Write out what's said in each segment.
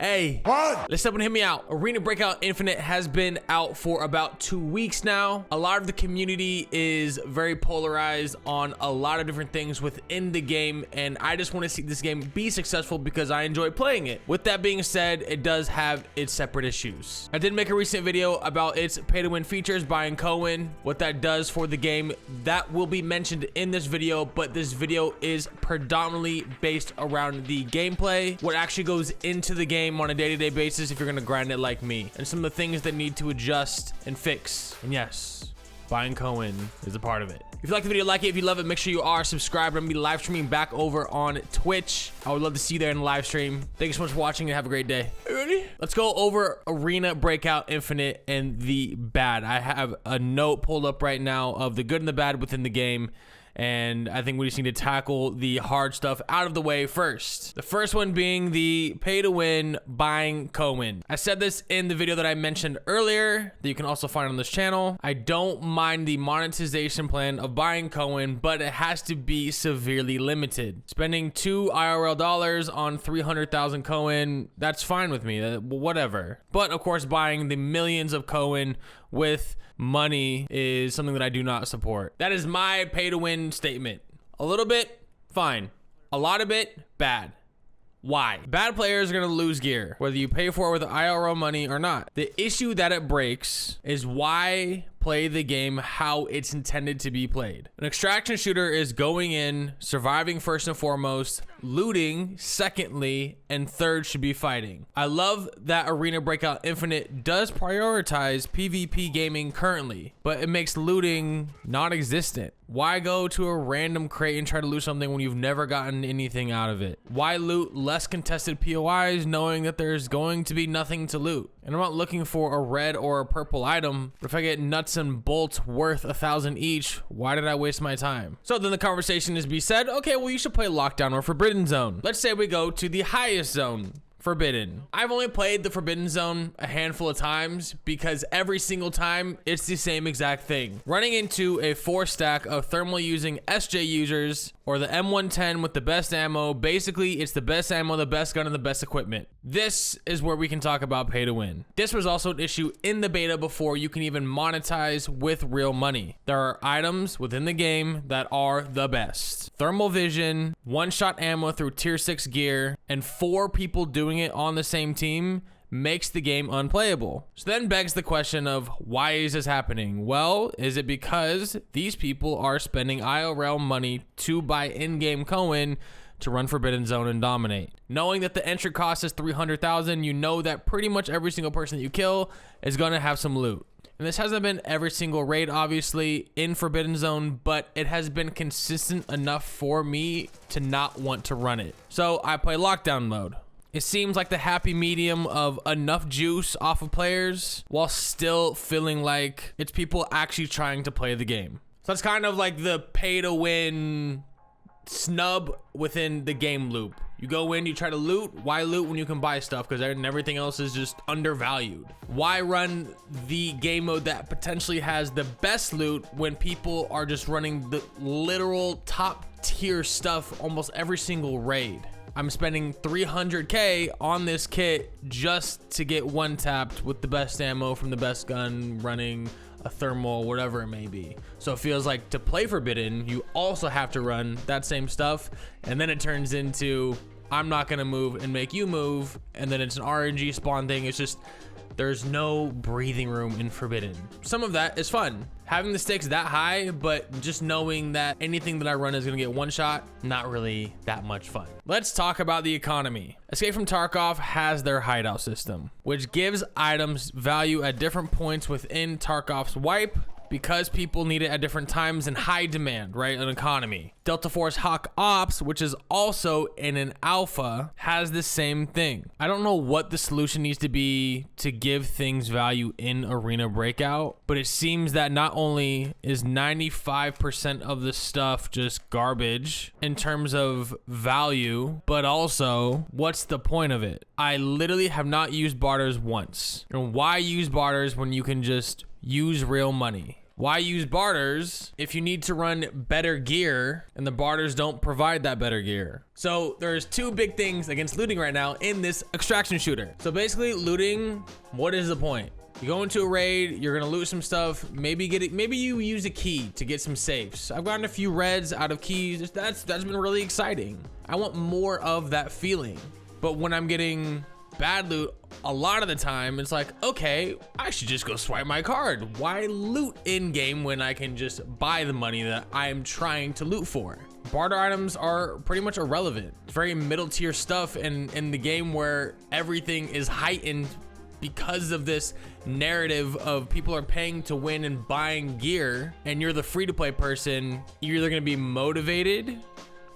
Hey, listen up and hear me out. Arena Breakout Infinite has been out for about 2 weeks now. A lot of the community is very polarized on a lot of different things within the game, and I just want to see this game be successful because I enjoy playing it. With that being said, it does have its separate issues. I did make a recent video about its pay-to-win features, buying Cohen, what that does for the game. That will be mentioned in this video, but this video is predominantly based around the gameplay, what actually goes into the game on a day-to-day basis if you're gonna grind it like me, and some of the things that need to adjust and fix. And yes, buying Cohen is a part of it. If you like the video, like it. If you love it, make sure you are subscribed. I'm gonna be live streaming back over on Twitch. I would love to see you there in the live stream. Thank you so much for watching and have a great day. Are you ready? Let's go over Arena Breakout Infinite and the bad. I have a note pulled up right now of the good and the bad within the game, and I think we just need to tackle the hard stuff out of the way first. The first one being the pay to win buying Cohen. I said this in the video that I mentioned earlier that you can also find on this channel. I don't mind the monetization plan of buying Cohen, but it has to be severely limited. Spending $2 IRL dollars on 300,000 Cohen, that's fine with me, whatever. But of course, buying the millions of Cohen with money is something that I do not support. That is my pay to win statement. A little bit, fine. A lot of it, bad. Why? Bad players are gonna lose gear, whether you pay for it with IRL money or not. The issue that it breaks is why play the game how it's intended to be played. An extraction shooter is going in, surviving first and foremost, looting secondly, and third should be fighting. I love that Arena Breakout Infinite does prioritize PvP gaming currently, but it makes looting non-existent. Why go to a random crate and try to loot something when you've never gotten anything out of it? Why loot less contested POIs knowing that there's going to be nothing to loot? And I'm not looking for a red or a purple item, but if I get nuts and bolts worth 1,000 each, why did I waste my time? So then the conversation is be said, okay, well, you should play Lockdown or Forbidden Zone. Let's say we go to the highest zone, Forbidden. I've only played the Forbidden Zone a handful of times because every single time it's the same exact thing. Running into a 4-stack of thermal using SJ users or the M110 with the best ammo. Basically, it's the best ammo, the best gun, and the best equipment. This is where we can talk about pay to win. This was also an issue in the beta before you can even monetize with real money. There are items within the game that are the best. Thermal vision, one-shot ammo through tier 6 gear, and 4 people doing it on the same team makes the game unplayable. So then begs the question of why is this happening? Well, is it because these people are spending IRL money to buy in-game Cohen to run Forbidden Zone and dominate? Knowing that the entry cost is 300,000, you know that pretty much every single person that you kill is gonna have some loot. And this hasn't been every single raid, obviously, in Forbidden Zone, but it has been consistent enough for me to not want to run it. So I play Lockdown mode. It seems like the happy medium of enough juice off of players while still feeling like it's people actually trying to play the game. So it's kind of like the pay to win snub within the game loop. You go in, you try to loot. Why loot when you can buy stuff? Because everything else is just undervalued. Why run the game mode that potentially has the best loot when people are just running the literal top tier stuff almost every single raid? I'm spending 300K on this kit just to get one tapped with the best ammo from the best gun, running a thermal, whatever it may be. So it feels like to play Forbidden, you also have to run that same stuff, and then it turns into I'm not gonna move and make you move, and then it's an RNG spawn thing. It's just there's no breathing room in Forbidden. Some of that is fun. Having the stakes that high, but just knowing that anything that I run is gonna get one shot, not really that much fun. Let's talk about the economy. Escape from Tarkov has their hideout system, which gives items value at different points within Tarkov's wipe because people need it at different times in high demand, right? An economy. Delta Force Hawk Ops, which is also in an alpha, has the same thing. I don't know what the solution needs to be to give things value in Arena Breakout, but it seems that not only is 95% of the stuff just garbage in terms of value, but also what's the point of it? I literally have not used barters once. And why use barters when you can just use real money? Why use barters if you need to run better gear and the barters don't provide that better gear? So there's two big things against looting right now in this extraction shooter. So basically looting, what is the point? You go into a raid, you're gonna loot some stuff, maybe you use a key to get some safes. I've gotten a few reds out of keys. That's been really exciting. I want more of that feeling. But when I'm getting bad loot, a lot of the time it's like, okay, I should just go swipe my card. Why loot in game when I can just buy the money that I'm trying to loot for? Barter items are pretty much irrelevant. It's very middle tier stuff in the game where everything is heightened because of this narrative of people are paying to win and buying gear, and you're the free-to-play person. You're either gonna be motivated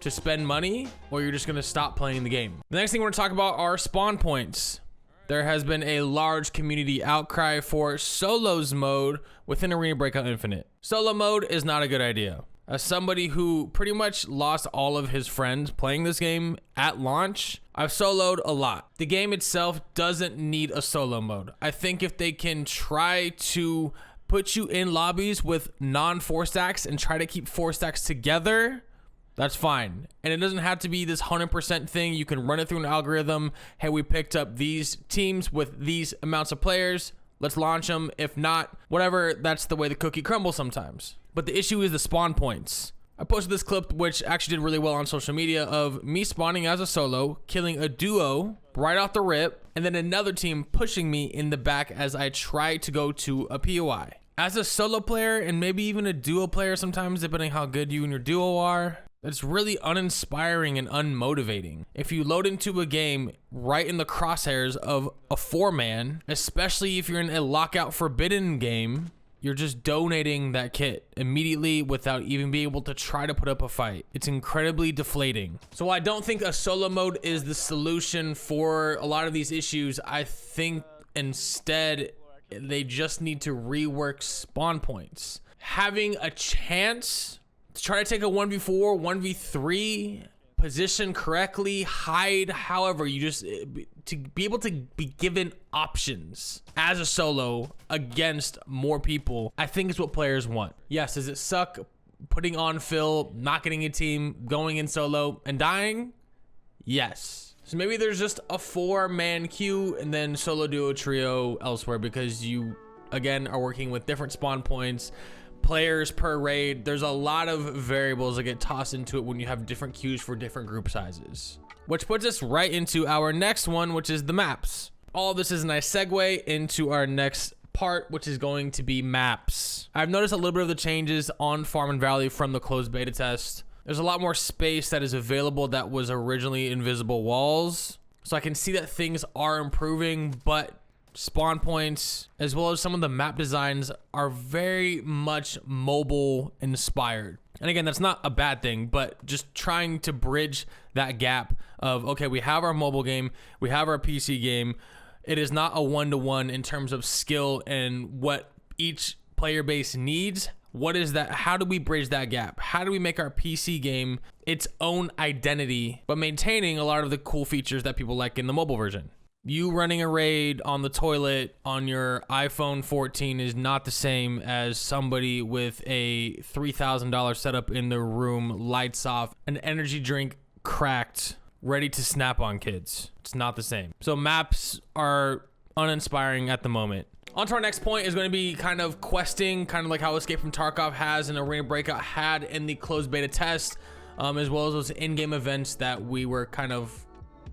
to spend money or you're just gonna stop playing the game. The next thing we're gonna talk about are spawn points. There has been a large community outcry for solos mode within Arena Breakout Infinite. Solo mode is not a good idea. As somebody who pretty much lost all of his friends playing this game at launch, I've soloed a lot. The game itself doesn't need a solo mode. I think if they can try to put you in lobbies with non-4 stacks and try to keep 4 stacks together, that's fine. And it doesn't have to be this 100% thing. You can run it through an algorithm. Hey, we picked up these teams with these amounts of players. Let's launch them. If not, whatever, that's the way the cookie crumbles sometimes. But the issue is the spawn points. I posted this clip, which actually did really well on social media, of me spawning as a solo, killing a duo right off the rip, and then another team pushing me in the back as I try to go to a POI. As a solo player, and maybe even a duo player sometimes, depending how good you and your duo are, that's really uninspiring and unmotivating. If you load into a game right in the crosshairs of a 4-man, especially if you're in a lockout forbidden game, you're just donating that kit immediately without even being able to try to put up a fight. It's incredibly deflating. So I don't think a solo mode is the solution for a lot of these issues. I think instead they just need to rework spawn points. Having a chance to try to take a 1v4, 1v3, position correctly, hide, however, you just, to be able to be given options as a solo against more people, I think is what players want. Yes, does it suck putting on fill, not getting a team, going in solo and dying? Yes. So maybe there's just a 4-man queue and then solo, duo, trio elsewhere, because you, again, are working with different spawn points, players per raid. There's a lot of variables that get tossed into it when you have different queues for different group sizes, which puts us right into our next one, which is the maps. All this is a nice segue into our next part, which is going to be maps. I've noticed a little bit of the changes on Farm and Valley from the closed beta test. There's a lot more space that is available that was originally invisible walls, so I can see that things are improving, but spawn points, as well as some of the map designs, are very much mobile inspired. And again, that's not a bad thing, but just trying to bridge that gap of, okay, we have our mobile game, we have our PC game. It is not a one-to-one in terms of skill and what each player base needs. What is that? How do we bridge that gap? How do we make our PC game its own identity, but maintaining a lot of the cool features that people like in the mobile version? You running a raid on the toilet on your iPhone 14 is not the same as somebody with a $3,000 setup in their room, lights off, an energy drink cracked, ready to snap on kids. It's not the same. So maps are uninspiring at the moment. On to our next point is going to be kind of questing, kind of like how Escape from Tarkov has and Arena Breakout had in the closed beta test, as well as those in-game events that we were kind of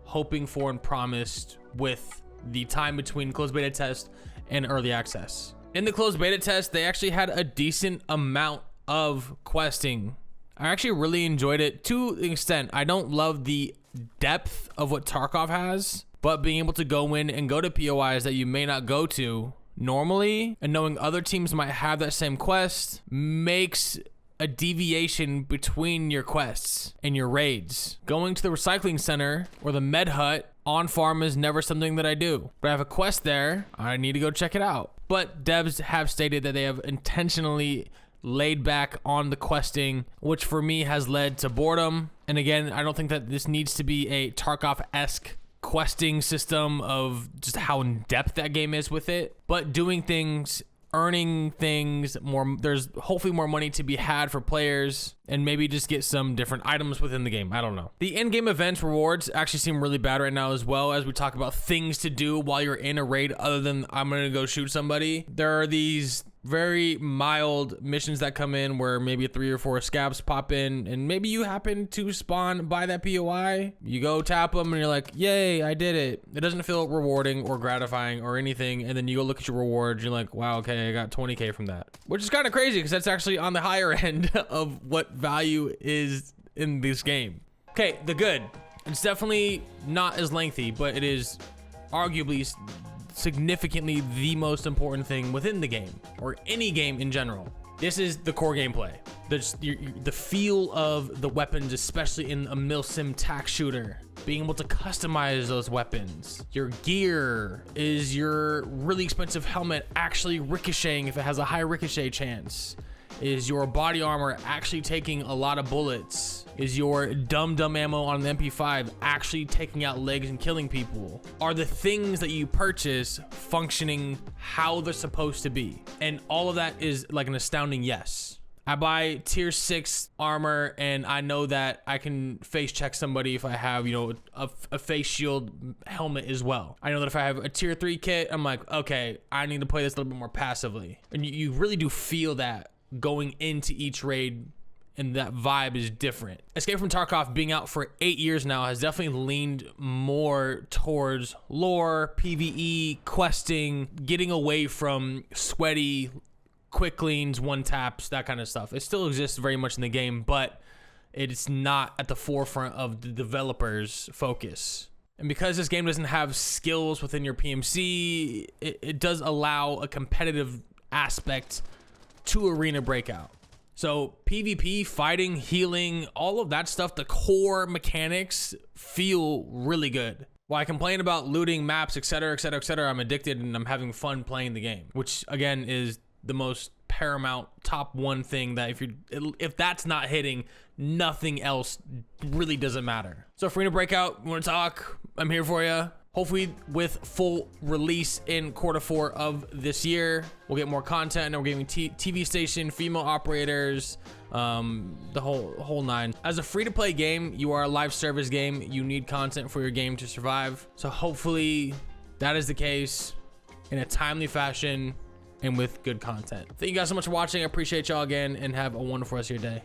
hoping for and promised with the time between closed beta test and early access. In the closed beta test, they actually had a decent amount of questing. I actually really enjoyed it to an extent. I don't love the depth of what Tarkov has, but being able to go in and go to POIs that you may not go to normally, and knowing other teams might have that same quest, makes a deviation between your quests and your raids. Going to the recycling center or the med hut on farm is never something that I do, but I have a quest there. I need to go check it out. But devs have stated that they have intentionally laid back on the questing, which for me has led to boredom. And again, I don't think that this needs to be a Tarkov-esque questing system of just how in depth that game is with it, but doing things earning things more. There's hopefully more money to be had for players, and maybe just get some different items within the game. I don't know. The in-game events rewards actually seem really bad right now, as well as we talk about things to do while you're in a raid other than I'm gonna go shoot somebody. There are these very mild missions that come in where maybe 3 or 4 scabs pop in, and maybe you happen to spawn by that POI. You go tap them and you're like, yay, I did it. It doesn't feel rewarding or gratifying or anything, and then you go look at your rewards, you're like, wow, okay, I got 20k from that, which is kind of crazy because that's actually on the higher end of what value is in this game. Okay, the good. It's definitely not as lengthy, but it is arguably significantly the most important thing within the game, or any game in general. This is the core gameplay. The feel of the weapons, especially in a milsim tac shooter. Being able to customize those weapons. Your gear. Is your really expensive helmet actually ricocheting if it has a high ricochet chance? Is your body armor actually taking a lot of bullets? Is your dumb ammo on the MP5 actually taking out legs and killing people? Are the things that you purchase functioning how they're supposed to be? And all of that is like an astounding yes. I buy tier 6 armor and I know that I can face check somebody if I have, you know, a face shield helmet as well. I know that if I have a tier 3 kit, I'm like, okay, I need to play this a little bit more passively. And you really do feel that going into each raid, and that vibe is different. Escape from Tarkov being out for 8 years now has definitely leaned more towards lore, PvE, questing, getting away from sweaty, quick leans, one taps, that kind of stuff. It still exists very much in the game, but it's not at the forefront of the developers' focus. And because this game doesn't have skills within your PMC, it does allow a competitive aspect to Arena Breakout. So PvP, fighting, healing, all of that stuff, the core mechanics feel really good. While I complain about looting maps, etc., etc., etc., I'm addicted and I'm having fun playing the game, which again is the most paramount top one thing that if that's not hitting, nothing else really doesn't matter. So for Arena Breakout, we want to talk, I'm here for you. Hopefully with full release in Q4 of this year, we'll get more content, and we're getting TV station, female operators, the whole nine. As a free-to-play game, you are a live service game. You need content for your game to survive. So hopefully that is the case in a timely fashion and with good content. Thank you guys so much for watching. I appreciate y'all again, and have a wonderful rest of your day.